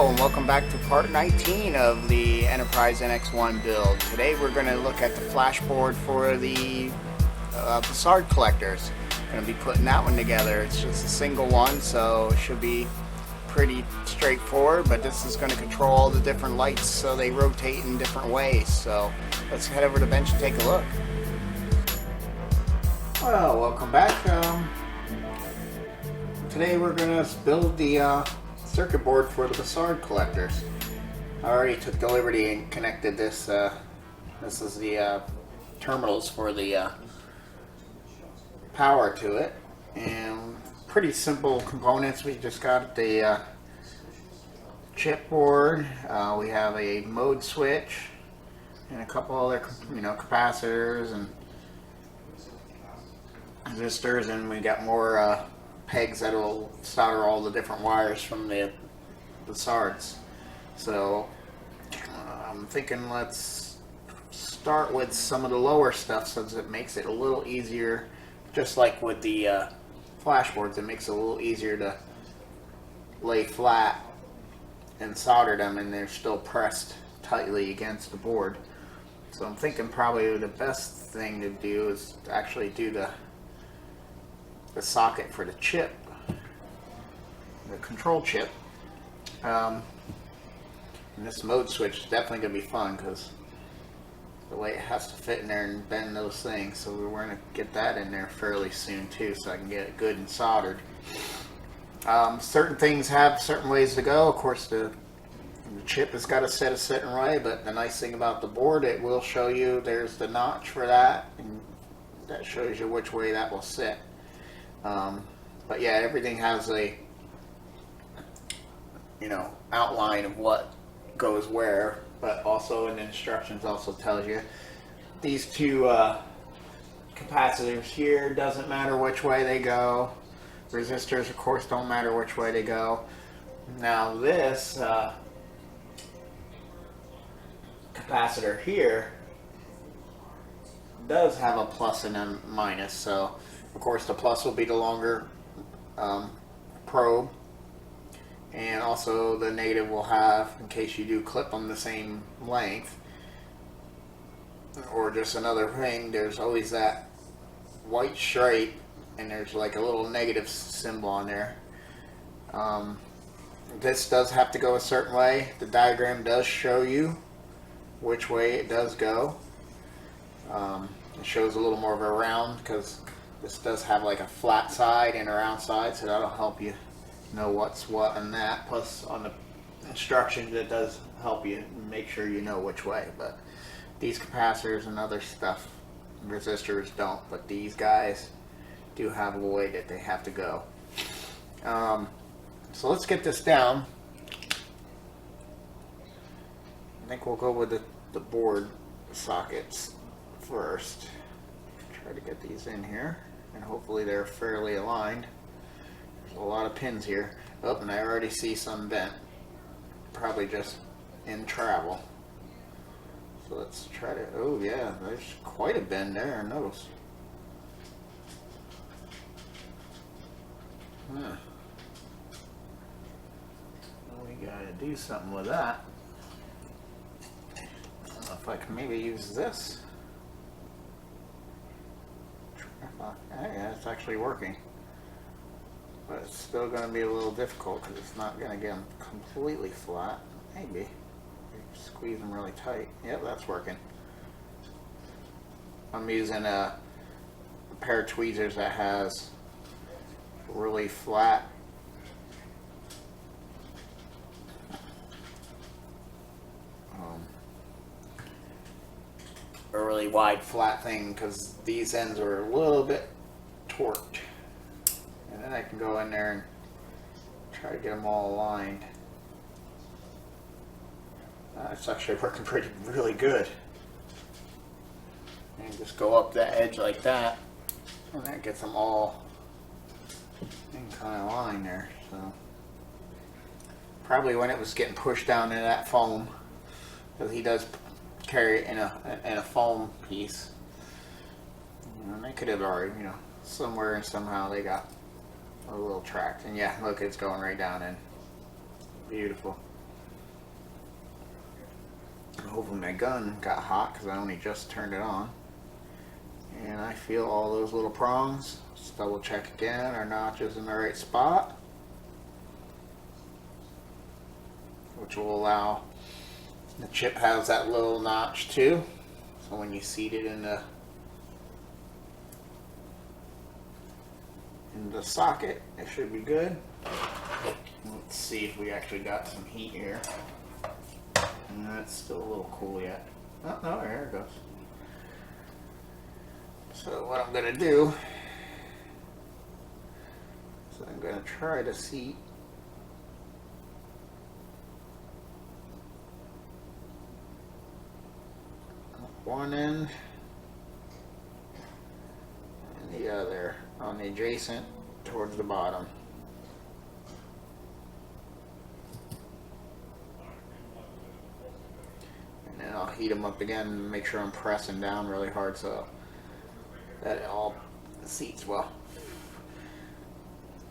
Hello and welcome back to part 19 of the Enterprise NX-01 build. Today we're going to look at the flashboard for the Bussard collectors. Going to be putting that one together. It's just a single one, so it should be pretty straightforward, but this is going to control all the different lights so they rotate in different ways. So let's head over to the bench and take a look. Well, welcome back. Today we're going to build the circuit board for the Bussard collectors. I already took the liberty and connected this. This is the terminals for the power to it, and pretty simple components. We just got the chip board. We have a mode switch and a couple other, capacitors and resistors, and we got more pegs that will solder all the different wires from the Bussards. So I'm thinking let's start with some of the lower stuff, since it makes it a little easier. Just like with the flashboards, it makes it a little easier to lay flat and solder them, and they're still pressed tightly against the board. So I'm thinking probably the best thing to do is to actually do the socket for the chip, the control chip. And this mode switch is definitely going to be fun because the way it has to fit in there and bend those things. So we're going to get that in there fairly soon too, so I can get it good and soldered. Certain things have certain ways to go. Of course, the chip has got to set a certain way, but the nice thing about the board, it will show you there's the notch for that, and that shows you which way that will sit. But yeah, everything has a outline of what goes where, but also in the instructions also tells you these two capacitors here, doesn't matter which way they go. Resistors, of course, don't matter which way they go. Now this capacitor here does have a plus and a minus, so of course the plus will be the longer probe, and also the negative will have, in case you do clip them the same length, or just another thing, there's always that white stripe and there's like a little negative symbol on there. This does have to go a certain way. The diagram does show you which way it does go. It shows a little more of a round because this does have like a flat side and a round side, so that'll help you know what's what on that. Plus on the instructions, it does help you make sure you know which way. But these capacitors and other stuff, resistors don't, but these guys do have a way that they have to go. So let's get this down. I think we'll go with the board sockets first. Try to get these in here, and hopefully they're fairly aligned. There's a lot of pins here. Oh, and I already see some bent, probably just in travel. So let's try to, oh yeah, there's quite a bend there in those. Huh. Well, we gotta do something with that. I don't know if I can maybe use this. Yeah, it's actually working, but it's still going to be a little difficult because it's not going to get them completely flat. Maybe squeeze them really tight. Yep, that's working. I'm using a pair of tweezers that has really flat a really wide flat thing, because these ends are a little bit torqued, and then I can go in there and try to get them all aligned. It's actually working really good. And just go up that edge like that, and that gets them all in kind of line there. So probably when it was getting pushed down into that foam, because he does carry it in a foam piece, and they could have already, somewhere and somehow they got a little tracked. And yeah, look, it's going right down in. Beautiful. Hopefully my gun got hot because I only just turned it on. And I feel all those little prongs. Let's double check again. Our notch is in the right spot, which will allow the chip has that little notch too. So when you seat it in the socket, it should be good. Let's see if we actually got some heat here. No, it's still a little cool yet. Oh, no, there it goes. So what I'm going to do is I'm going to try to seat one end and the other on the adjacent towards the bottom. And then I'll heat them up again and make sure I'm pressing down really hard so that it all seats well.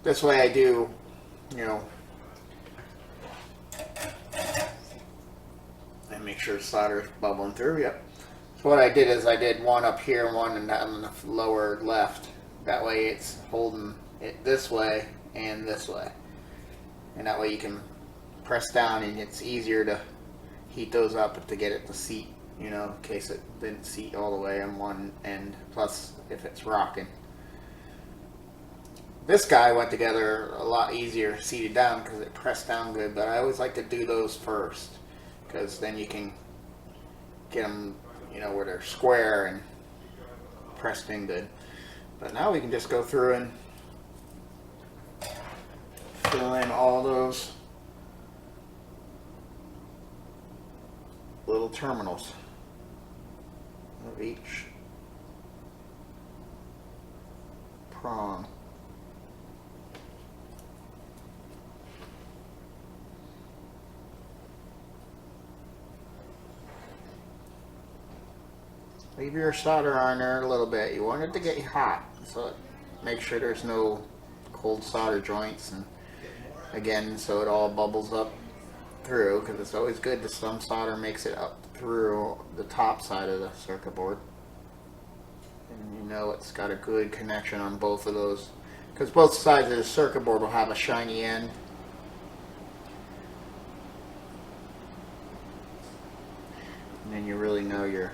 This way I do, you know, and make sure solder is bubbling through. Yep. So what I did is I did one up here and one in the lower left. That way it's holding it this way and this way. And that way you can press down and it's easier to heat those up to get it to seat, you know, in case it didn't seat all the way on one end. Plus if it's rocking. This guy went together a lot easier seated down because it pressed down good, but I always like to do those first because then you can get them, you know, where they're square and pressed in good. But now we can just go through and fill in all those little terminals of each prong. Leave your solder on there a little bit. You want it to get hot, so make sure there's no cold solder joints, and again, so it all bubbles up through, because it's always good that some solder makes it up through the top side of the circuit board. And you know it's got a good connection on both of those, because both sides of the circuit board will have a shiny end. And then you really know you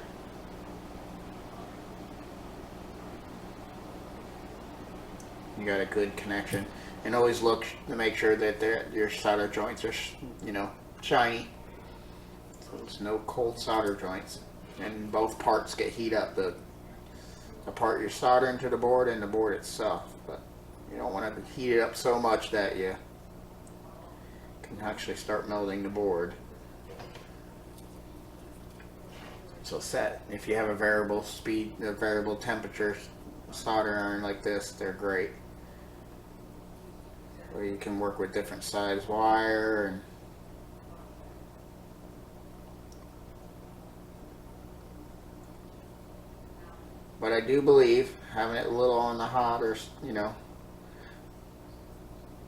got a good connection. And always look to make sure that your solder joints are, you know, shiny. So there's no cold solder joints. And both parts get heat up. The part you're soldering to the board and the board itself. But you don't want to heat it up so much that you can actually start melting the board. So set, if you have a variable speed, a variable temperature solder iron like this, they're great. Or you can work with different size wire, and but I do believe having it a little on the hot, or you know,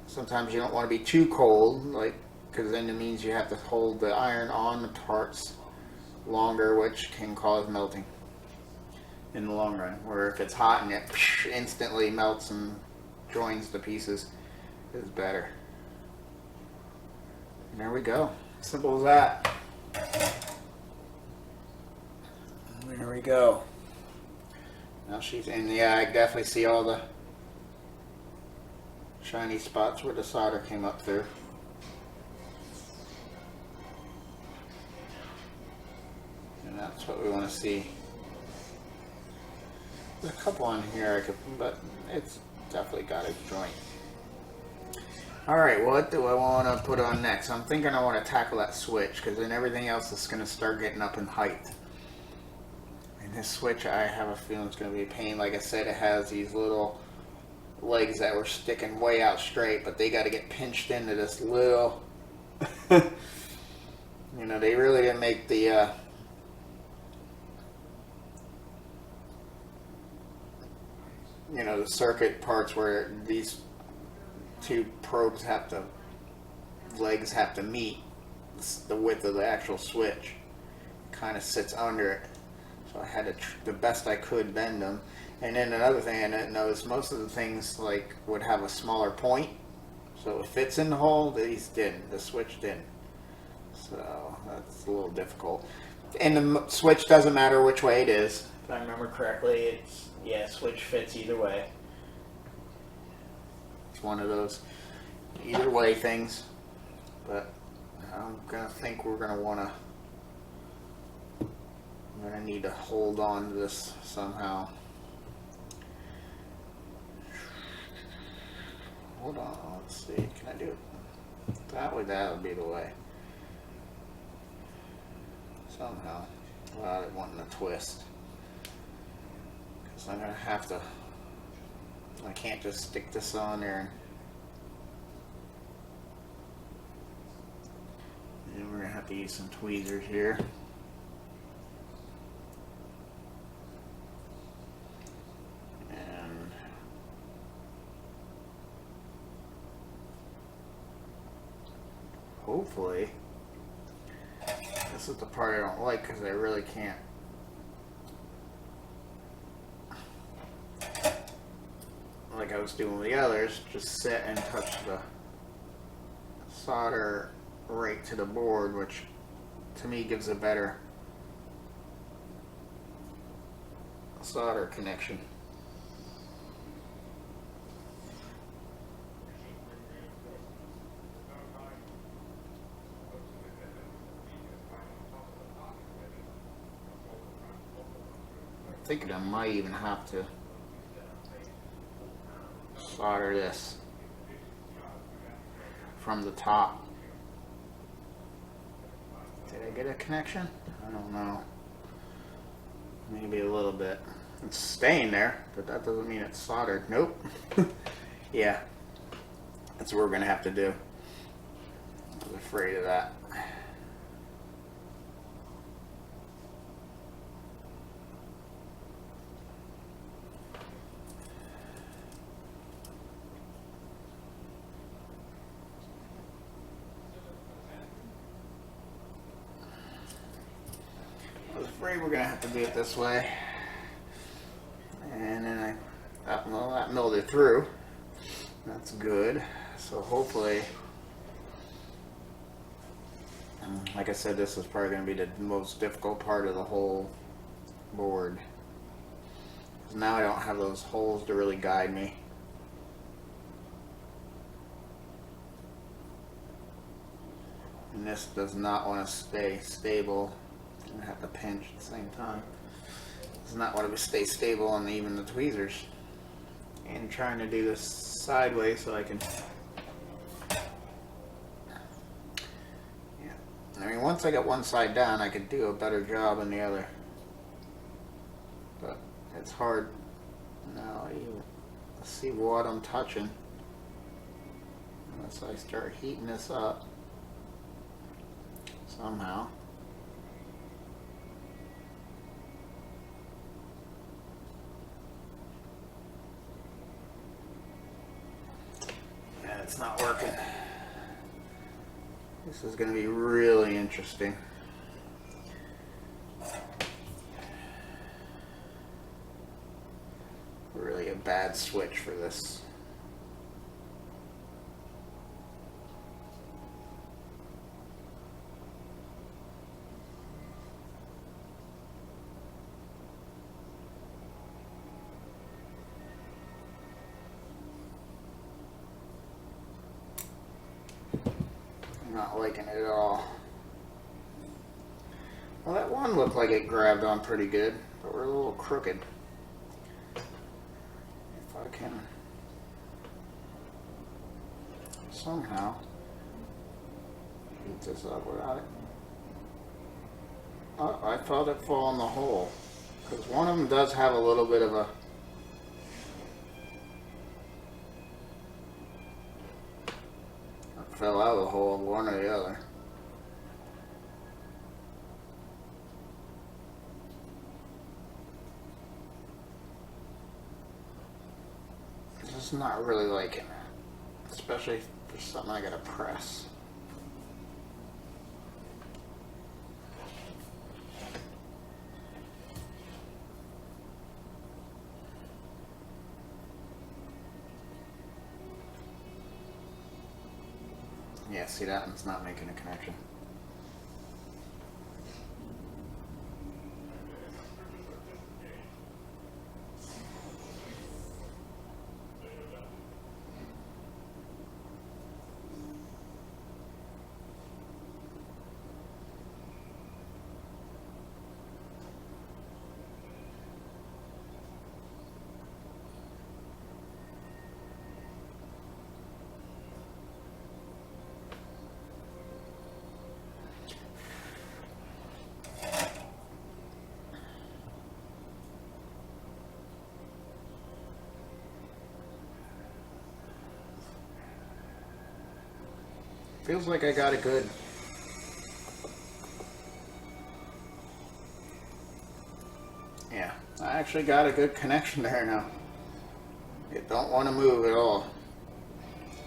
sometimes you don't want to be too cold, like, because then it means you have to hold the iron on the parts longer, which can cause melting in the long run. Where if it's hot and it instantly melts and joins the pieces, is better. And there we go. Simple as that. And there we go. Now she's in. Yeah, I definitely see all the shiny spots where the solder came up through. And that's what we want to see. There's a couple on here I could, but it's definitely got a joint. Alright, what do I want to put on next? I'm thinking I want to tackle that switch, because then everything else is going to start getting up in height. And this switch, I have a feeling it's going to be a pain. Like I said, it has these little legs that were sticking way out straight, but they got to get pinched into this little... you know, they really didn't make the... you know, the circuit parts where these two probes have to, legs have to meet the width of the actual switch. kind of sits under it. So I had to, the best I could, bend them. And then another thing I didn't know is most of the things like would have a smaller point. So it fits in the hole, these didn't. The switch didn't. So that's a little difficult. And the switch doesn't matter which way it is. If I remember correctly, it's, yeah, switch fits either way. It's one of those either way things. But I'm gonna think we're gonna wanna, I'm gonna need to hold on to this somehow. Hold on, let's see, can I do it that way? That would be the way. Somehow, without it wanting to twist. Because I'm going to have to, I can't just stick this on there. And we're going to have to use some tweezers here. And hopefully, this is the part I don't like because I really can't. Like I was doing with the others, just sit and touch the solder right to the board, which to me gives a better solder connection. Thinking I might even have to solder this from the top. Did I get a connection? I don't know. Maybe a little bit. It's staying there, but that doesn't mean it's soldered. Nope. Yeah, that's what we're gonna have to do. I was afraid of that. Afraid we're gonna have to do it this way, and then that milled it through. That's good. So hopefully, like I said, this is probably gonna be the most difficult part of the whole board. 'Cause now I don't have those holes to really guide me. And this does not want to stay stable. I have to pinch at the same time. Does not want to stay stable on even the tweezers. And trying to do this sideways so I can. Yeah, I mean, once I got one side down, I could do a better job on the other. But it's hard. Now you see what I'm touching. Unless I start heating this up somehow. It's not working. This is going to be really interesting. Really a bad switch for this. Not liking it at all. Well, that one looked like it grabbed on pretty good, but we're a little crooked. If I can somehow heat this up without it. Oh, I felt it fall in the hole, because one of them does have a little bit of a fell out of the hole, one or the other. Just not really liking it, especially for something I gotta press. Yeah, see, that one's not making a connection. Feels like I got a good... Yeah, I actually got a good connection there now. It don't want to move at all.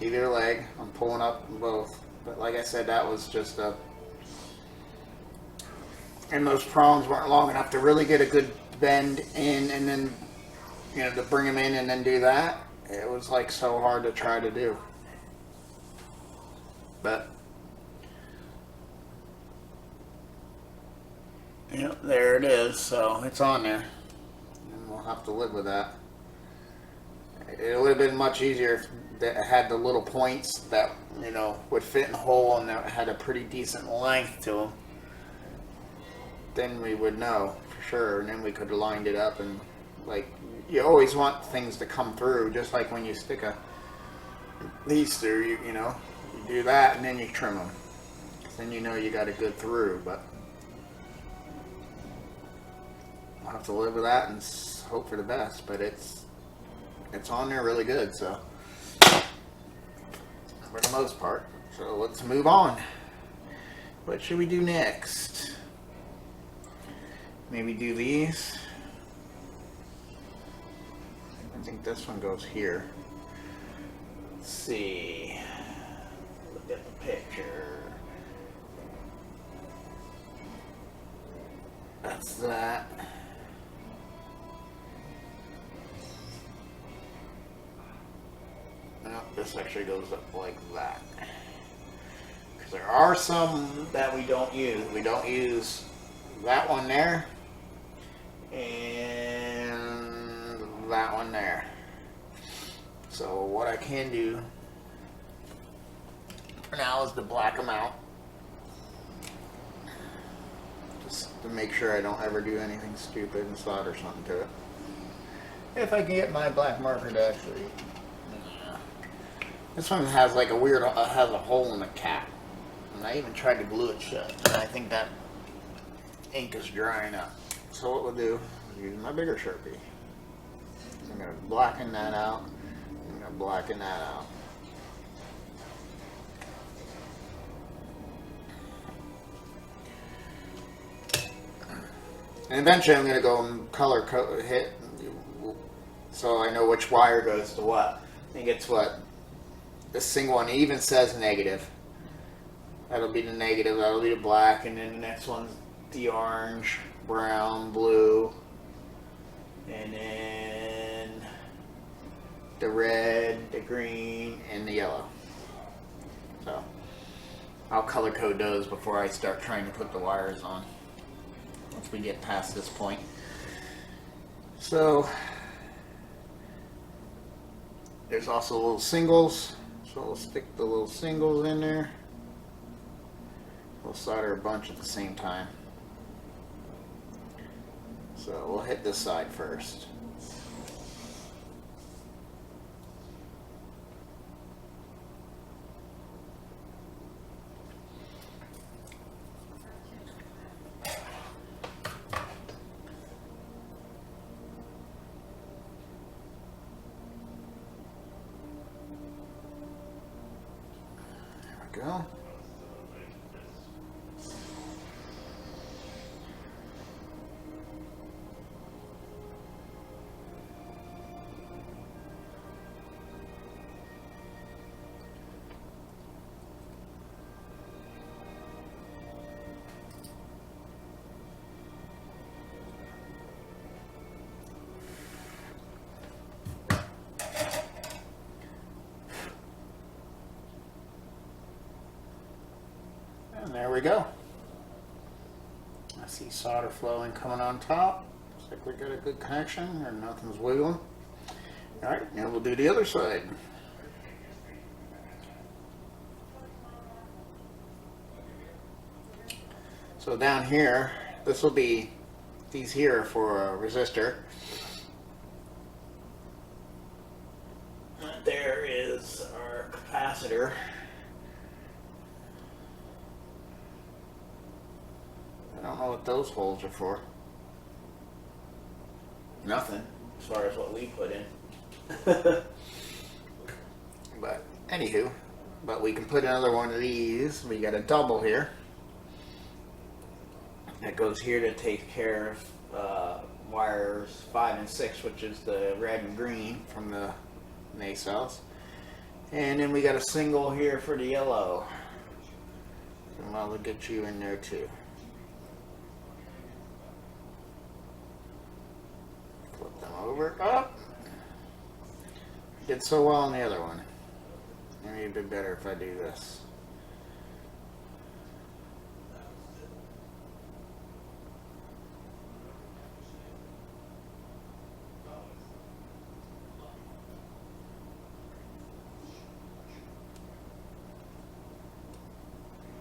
Either leg, I'm pulling up both. But like I said, that was just a... And those prongs weren't long enough to really get a good bend in, and then, you know, to bring them in and then do that. It was like so hard to try to do. But, yep, there it is. So it's on there, and we'll have to live with that. It would have been much easier if it had the little points that, you know, would fit in the hole and that had a pretty decent length to them. Then we would know for sure, and then we could have lined it up. And like, you always want things to come through, just like when you stick these through. You know. You do that and then you trim them. Then you know you got a good through, but I'll have to live with that and hope for the best. But it's on there really good, so for the most part. So let's move on. What should we do next? Maybe do these. I think this one goes here. Let's see. Look at the picture. That's that. No, this actually goes up like that. Because there are some that we don't use. We don't use that one there and that one there. So what I can do for now is to black them out, just to make sure I don't ever do anything stupid and solder something to it. If I can get my black marker to actually... This one has like a weird, has a hole in the cap, and I even tried to glue it shut, and I think that ink is drying up. So what we'll do is use my bigger Sharpie. I'm going to blacken that out. I'm going to blacken that out. And eventually I'm going to go and color hit, so I know which wire goes to what. I think it's what this single one even says negative. That'll be the negative, that'll be the black, and then the next one's the orange, brown, blue, and then the red, the green, and the yellow. So I'll color code those before I start trying to put the wires on, once we get past this point. So there's also little singles, so we'll stick the little singles in there. We'll solder a bunch at the same time. So we'll hit this side first. There we go. And there we go. I see solder flowing coming on top. Looks like we got a good connection and nothing's wiggling. Alright, now we'll do the other side. So down here, this will be, these here for a resistor. There is our capacitor. I don't know what those holes are for. Nothing, as far as what we put in. But anywho, but we can put another one of these. We got a double here that goes here to take care of wires 5 and 6, which is the red and green from the nacelles, and then we got a single here for the yellow, and I'll get you in there too. Flip them over. Up. Did so well on the other one. Maybe it'd be better if I do this.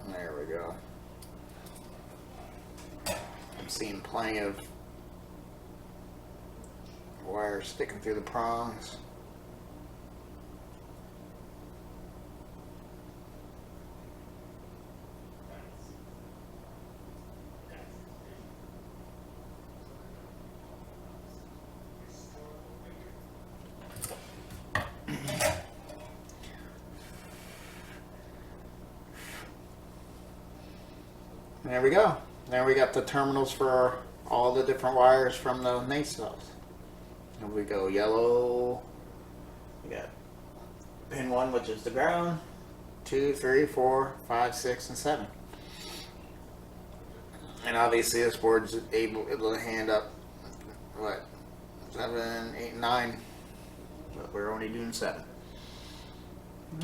There we go. I'm seeing plenty of wires sticking through the prongs. There we go. There we got the terminals for all the different wires from the nacelles. And we go yellow. We got pin 1, which is the ground. 2, 3, 4, 5, 6, and 7. And obviously this board's able to hand up what, 7, 8, 9. But we're only doing 7.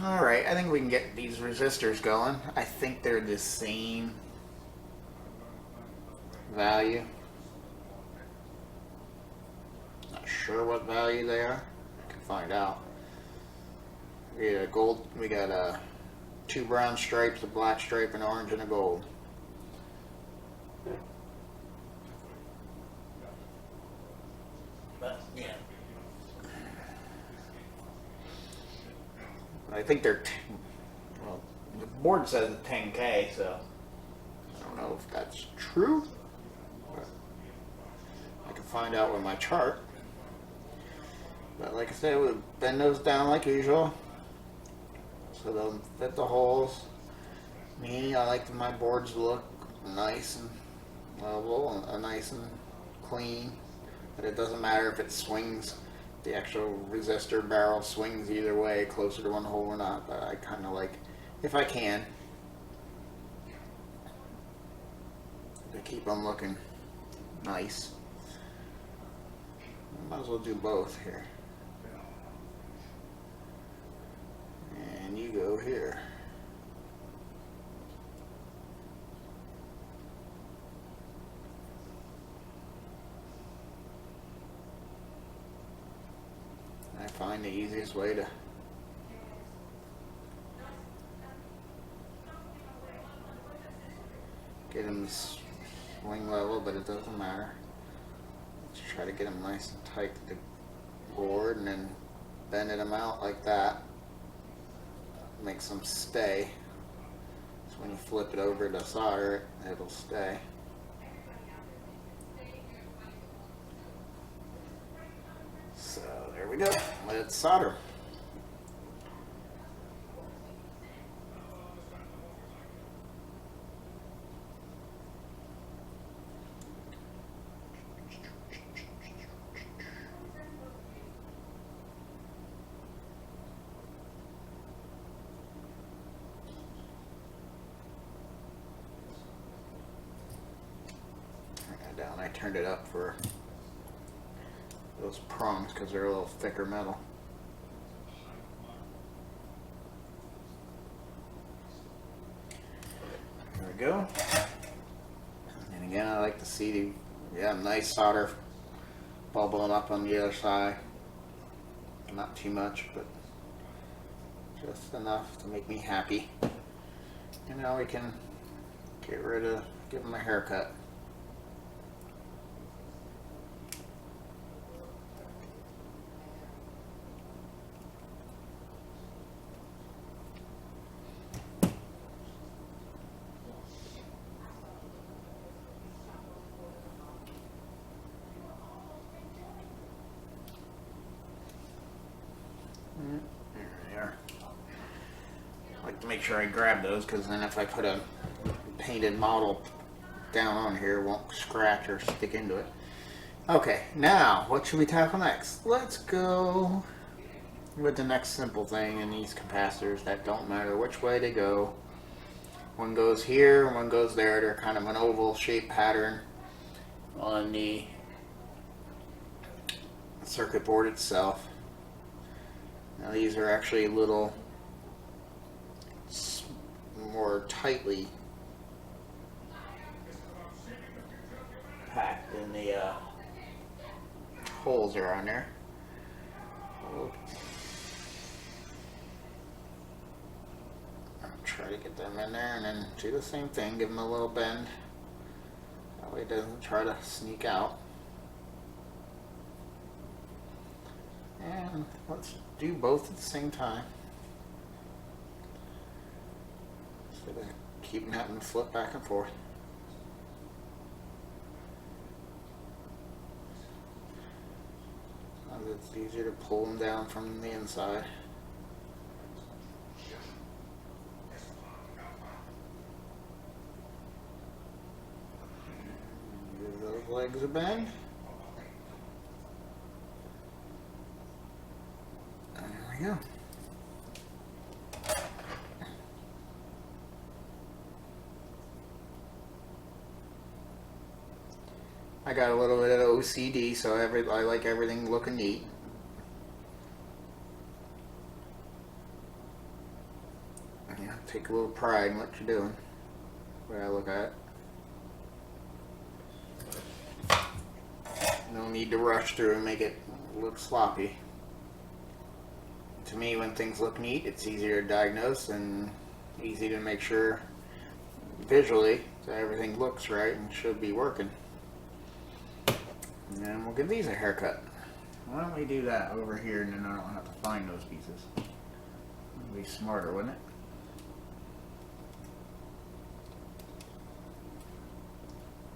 Alright, I think we can get these resistors going. I think they're the same value. Not sure what value they are. I can find out. We got a gold. We got 2 brown stripes, a black stripe, an orange, and a gold. But yeah, I think they're. Well, the board says 10K, so I don't know if that's true. I can find out with my chart. But like I said, we'll bend those down like usual, so they'll fit the holes. Me, I like my boards to look nice and level, nice and clean. But it doesn't matter if it swings, the actual resistor barrel swings either way, closer to one hole or not. But I kind of like, if I can, to keep them looking nice. Might as well do both here. And you go here. I find the easiest way to get them swing level, but it doesn't matter. Let's try to get them nice and tight to the board, and then bending them out like that makes them stay. So when you flip it over to solder it, it'll stay. So there we go. Let's solder. Down. I turned it up for those prongs because they're a little thicker metal. There we we go. And again, I like to see the nice solder bubbling up on the other side. Not too much, but just enough to make me happy. And now we can give him a haircut. There they are. I like to make sure I grab those, because then if I put a painted model down on here, it won't scratch or stick into it. Okay, now what should we tackle next? Let's go with the next simple thing in these capacitors that don't matter which way they go. One goes here, one goes there. They're kind of an oval shaped pattern on the circuit board itself. Now these are actually a little more tightly packed in the holes are on there. I'll try to get them in there and then do the same thing, give them a little bend. That way it doesn't try to sneak out. And let's do both at the same time. Instead of keeping having to flip back and forth. It's easier to pull them down from the inside. Give those legs a bend. There we go. I got a little bit of OCD, so I like everything looking neat. Yeah, take a little pride in what you're doing. The way I look at it. No need to rush through and make it look sloppy. To me, when things look neat, it's easier to diagnose and easy to make sure visually that everything looks right and should be working. And then we'll give these a haircut. Why don't we do that over here, and then I don't have to find those pieces. It'd be smarter, wouldn't it?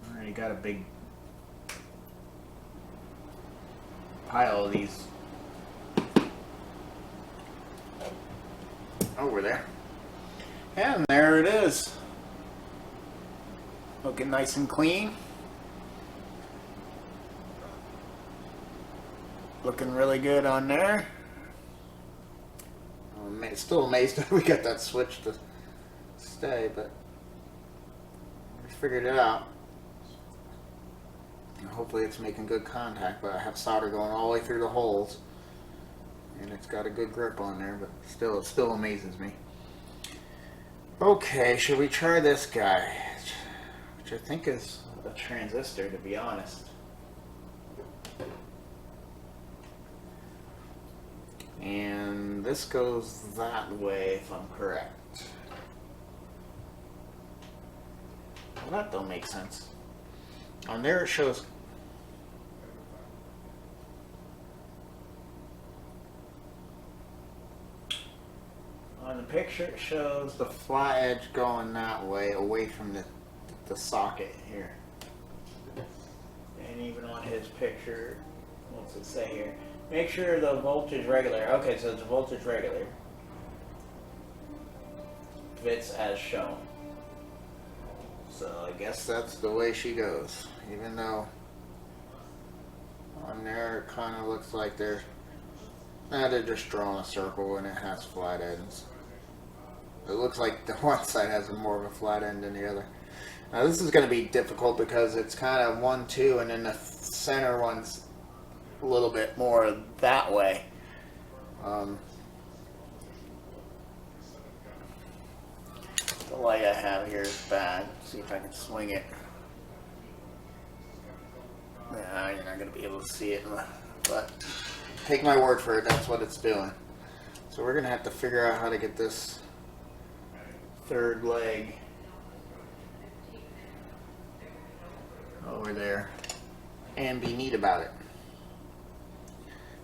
Alright, got a big pile of these over there. And there it is. Looking nice and clean. Looking really good on there. I'm still amazed that we got that switch to stay, but we figured it out. And hopefully it's making good contact, but I have solder going all the way through the holes. And it's got a good grip on there, but still, it still amazes me. Okay, should we try this guy? Which I think is a transistor, to be honest. And this goes that way, if I'm correct. Well, that don't make sense. On there it shows. On the picture it shows the flat edge going that way, away from the socket here. And even on his picture, what's it say here? Make sure the voltage regular. Okay, so it's voltage regular. Fits as shown. So I guess that's the way she goes. Even though on there it kind of looks like they're just drawing a circle and it has flat ends. It looks like the one side has more of a flat end than the other. Now this is going to be difficult because it's kind of 1, 2, and then the center one's a little bit more that way. The light I have here is bad. Let's see if I can swing it. Nah, you're not going to be able to see it, but take my word for it, that's what it's doing. So we're going to have to figure out how to get this third leg over there and be neat about it.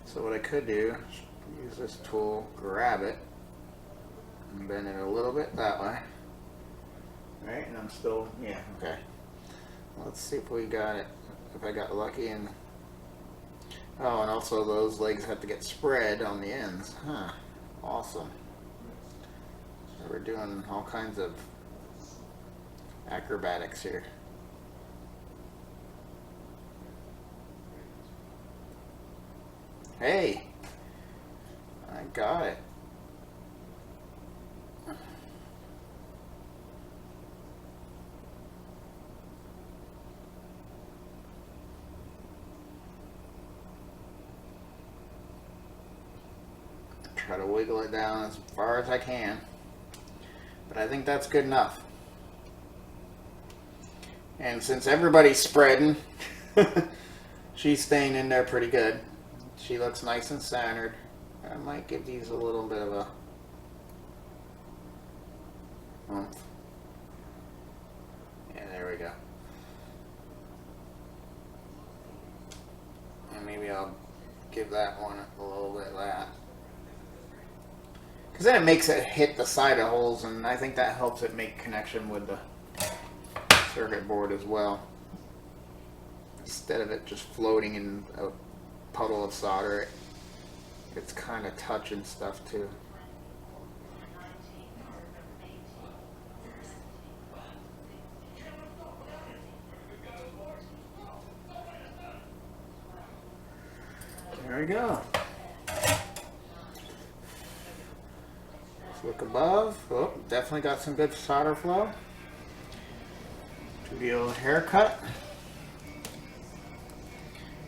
So what I could do is use this tool, grab it, and bend it a little bit that way. Right, and I'm still, yeah, okay. Let's see if we got it, if I got lucky. And oh, and also those legs have to get spread on the ends. Huh, awesome. So we're doing all kinds of acrobatics here. Hey, I got it. Try to wiggle it down as far as I can, but I think that's good enough. And since everybody's spreading, she's staying in there pretty good. She looks nice and centered. I might give these a little bit of a oomph. Yeah, there we go. And maybe I'll give that one a little bit of that. Because then it makes it hit the side of holes, and I think that helps it make connection with the circuit board as well. Instead of it just floating in a puddle of solder, it's kind of touching stuff too. There we go. Let's look above. Oh, definitely got some good solder flow. Do the old haircut.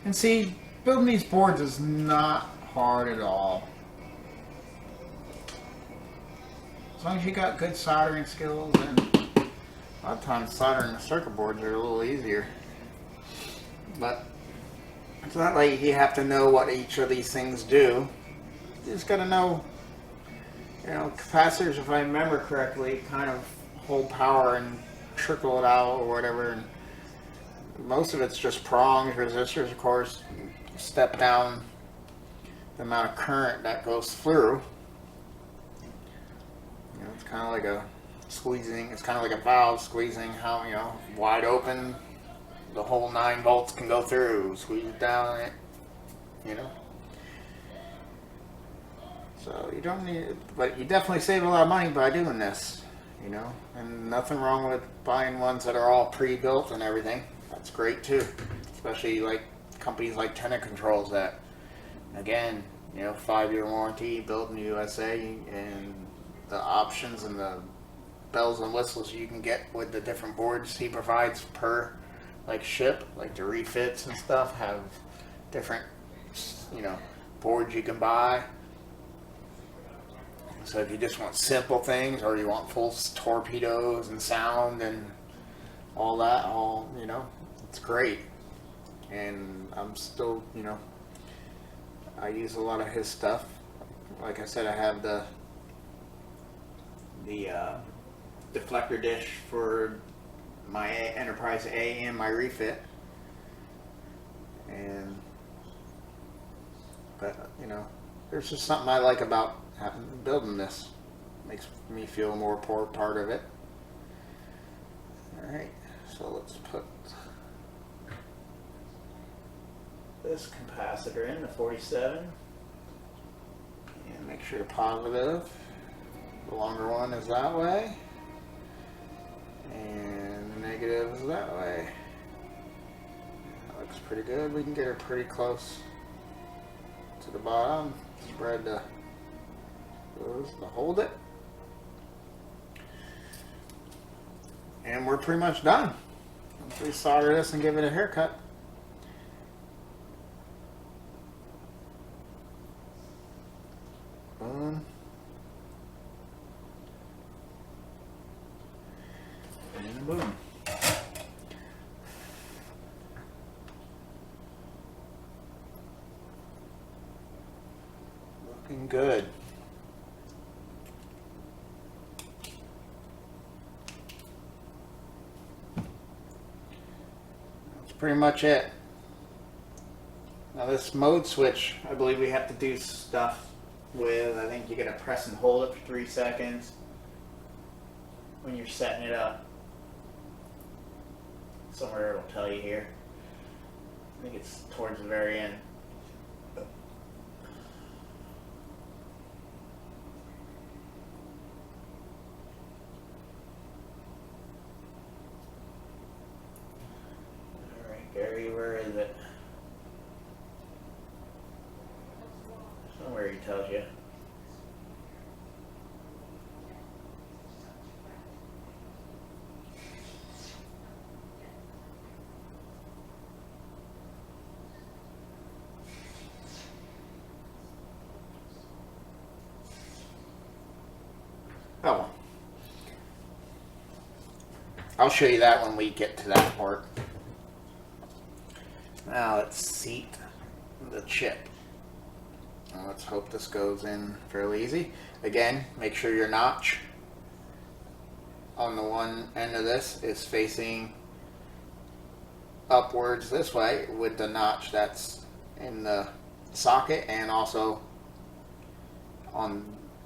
And see, building these boards is not hard at all. As long as you got good soldering skills, and a lot of times soldering the circuit boards are a little easier. But it's not like you have to know what each of these things do. You just got to know, you know, capacitors, if I remember correctly, kind of hold power and trickle it out or whatever. And most of it's just prongs. Resistors, of course, step down the amount of current that goes through. You know, it's kind of like a squeezing. It's kind of like a valve squeezing. How, you know, wide open, the whole 9 volts can go through. Squeeze it down, it, you know. So you don't need, but you definitely save a lot of money by doing this, you know. And nothing wrong with buying ones that are all pre-built and everything. That's great too, especially like companies like Tenant Controls that, again, you know, 5-year warranty, built in the USA, and the options and the bells and whistles you can get with the different boards he provides per like ship, like the refits and stuff, have different, you know, boards you can buy. So if you just want simple things, or you want full torpedoes and sound and all that, all, you know, it's great. And I'm still, you know, I use a lot of his stuff. Like I said, I have the deflector dish for my Enterprise A and my refit. And, but, you know, there's just something I like about building this. Makes me feel more part of it. Alright, so let's put this capacitor in, the 47, and make sure the positive, the longer one, is that way, and the negative is that way. That looks pretty good. We can get her pretty close to the bottom. Spread the those to hold it, and we're pretty much done. Once we solder this and give it a haircut. Boom. boom. Looking good. That's pretty much it. Now this mode switch, I believe we have to do stuff with. I think you gotta press and hold it for 3 seconds when you're setting it up. Somewhere it'll tell you here. I think it's towards the very end. Alright, Gary, where is it? Somewhere he tells you. Oh well. I'll show you that when we get to that part. Now let's seat the chip. Now let's hope this goes in fairly easy. Again, make sure your notch on the one end of this is facing upwards this way with the notch that's in the socket and also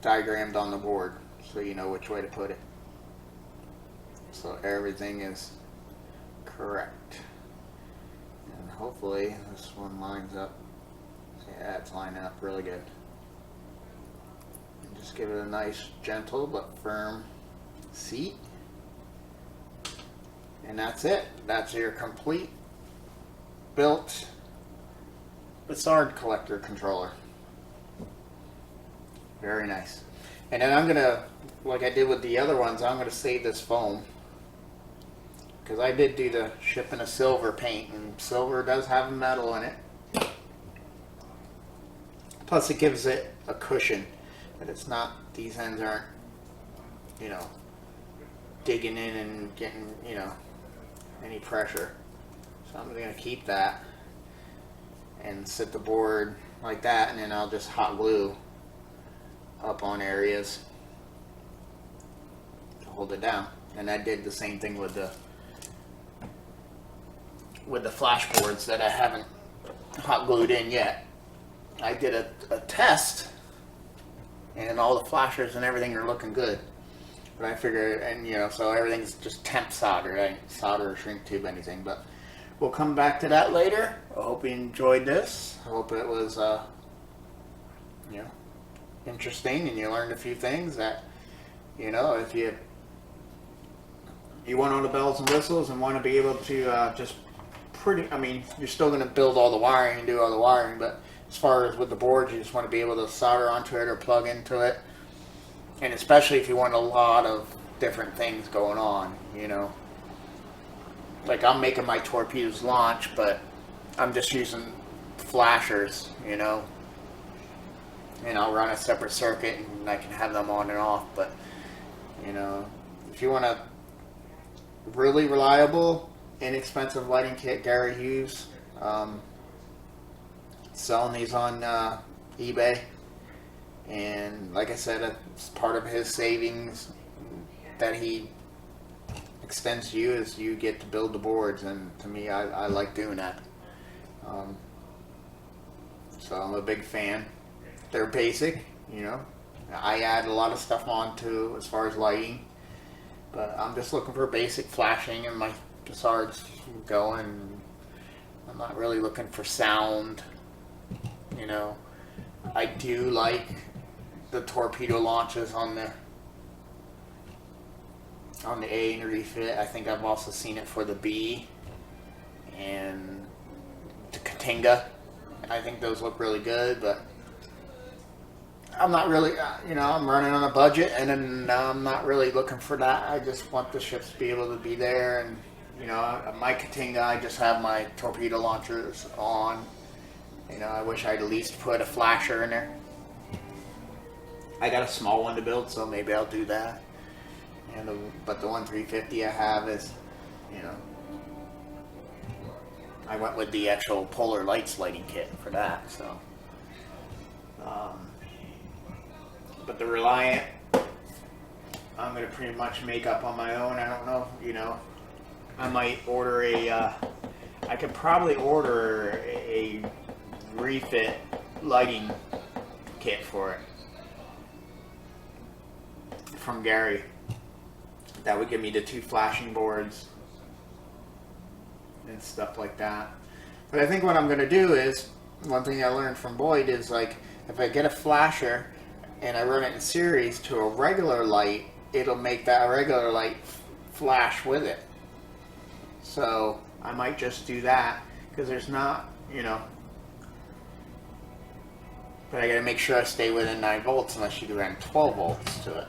diagrammed on the board, so you know which way to put it. So everything is correct. And hopefully this one lines up. Yeah, it's lining up really good. And just give it a nice, gentle but firm seat. And that's it. That's your complete built Bussard collector controller. Very nice. And then I'm gonna, like I did with the other ones, I'm gonna save this foam, because I did do the ship in a silver paint, and silver does have metal in it. Plus it gives it a cushion that it's not, these ends aren't, you know, digging in and getting, you know, any pressure. So I'm gonna keep that and set the board like that, and then I'll just hot glue up on areas to hold it down. And I did the same thing with the flash boards that I haven't hot glued in yet. I did a test, and all the flashers and everything are looking good. But I figured, and you know, so everything's just temp solder. I didn't solder or shrink tube anything, but we'll come back to that later. I hope you enjoyed this. I hope it was, you know, interesting, and you learned a few things that, you know, if you want all the bells and whistles and want to be able to just I mean, you're still going to build all the wiring and do all the wiring, but as far as with the board, you just want to be able to solder onto it or plug into it. And especially if you want a lot of different things going on, you know. Like I'm making my torpedoes launch, but I'm just using flashers, you know. And I'll run a separate circuit and I can have them on and off. But, you know, if you want a really reliable, inexpensive lighting kit, Gary Hughes, selling these on eBay. And like I said, it's part of his savings that he extends to you is you get to build the boards, and to me, I like doing that. So I'm a big fan. They're basic, you know. I add a lot of stuff on too as far as lighting, but I'm just looking for basic flashing and my Bussards going. I'm not really looking for sound, you know. I do like the torpedo launches on the A and refit. I think I've also seen it for the B and the Katinga. I think those look really good, but I'm not really, you know, I'm running on a budget, and then I'm not really looking for that. I just want the ships to be able to be there, and, you know, my Katinga, I just have my torpedo launchers on. You know, I wish I'd at least put a flasher in there. I got a small one to build, so maybe I'll do that. and but the 1350 I have is, you know, I went with the actual Polar Lights lighting kit for that. So, but the Reliant, I'm gonna pretty much make up on my own. I don't know, you know, I might order a. I could probably order a refit lighting kit for it from Gary. That would give me the 2 flashing boards and stuff like that. But I think what I'm going to do is, one thing I learned from Boyd is, like, if I get a flasher and I run it in series to a regular light, it'll make that regular light flash with it. So I might just do that, because there's not, you know, but I got to make sure I stay within 9 volts unless you run 12 volts to it.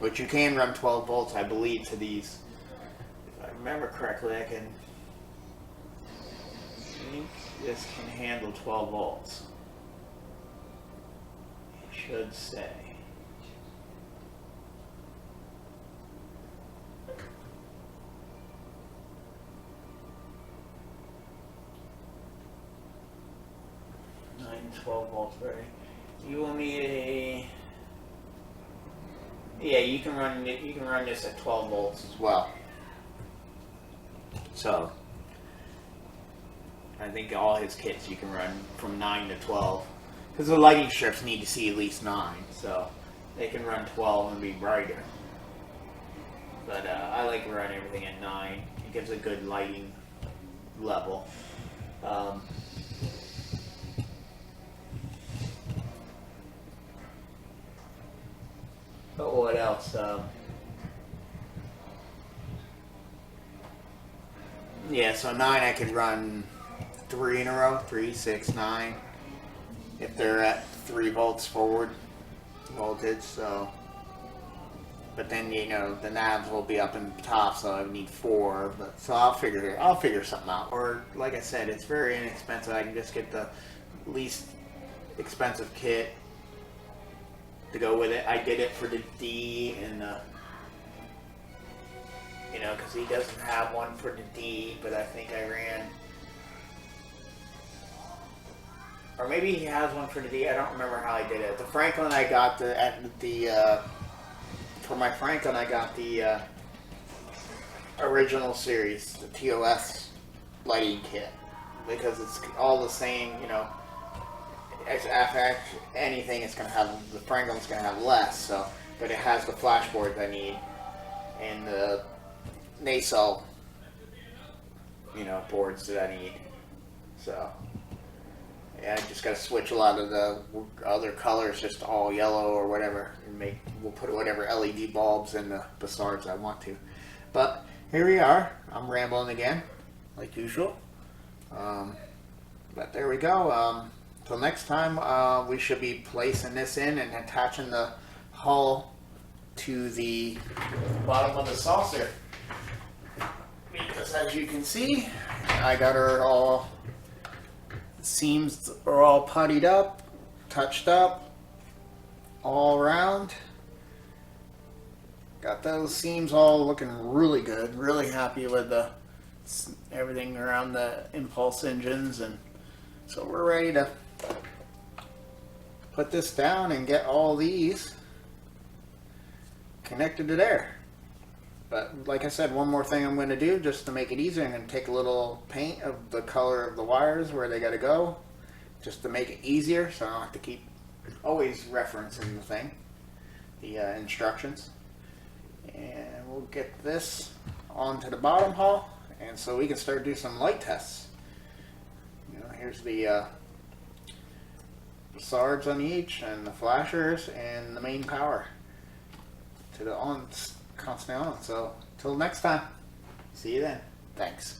But you can run 12 volts, I believe, to these. If I remember correctly, I think this can handle 12 volts. It should say. Nine 12 volts, right? You will need a. Yeah, you can run this at 12 volts as well. So I think all his kits you can run from 9 to 12, because the lighting strips need to see at least 9, so they can run 12 and be brighter. But I like to run everything at 9. It gives a good lighting level. But what else? Yeah, so 9 I could run 3 in a row, 3, 6, 9, if they're at 3 volts forward voltage. So, but then, you know, the nabs will be up in the top, so I need 4. But so I'll figure something out. Or like I said, it's very inexpensive. I can just get the least expensive kit to go with it. I did it for the D, and you know, because he doesn't have one for the D, but I think I ran, or maybe he has one for the D. I don't remember how I did it. The Franklin, I got for my Franklin, I got the original series, the TOS lighting kit, because it's all the same, you know. After anything, it's gonna have, the Franklin's gonna have less, so, but it has the flash boards I need and the nacelle, you know, boards that I need. So yeah, I just gotta switch a lot of the other colors just to all yellow or whatever, and we'll put whatever LED bulbs in the Bussards I want to. But here we are. I'm rambling again, like usual. But there we go. Till next time, we should be placing this in and attaching the hull to the bottom of the saucer. Because as you can see, I got her all, seams are all puttied up, touched up, all around. Got those seams all looking really good. Really happy with everything around the impulse engines, and so we're ready to put this down and get all these connected to there. But like I said, one more thing I'm going to do just to make it easier, I'm going to take a little paint of the color of the wires where they got to go, just to make it easier, so I don't have to keep always referencing the thing, the instructions. And we'll get this onto the bottom hull, and so we can start doing some light tests. You know, here's the Bussards on each, and the flashers, and the main power to the on, constantly on. So till next time, see you then. Thanks.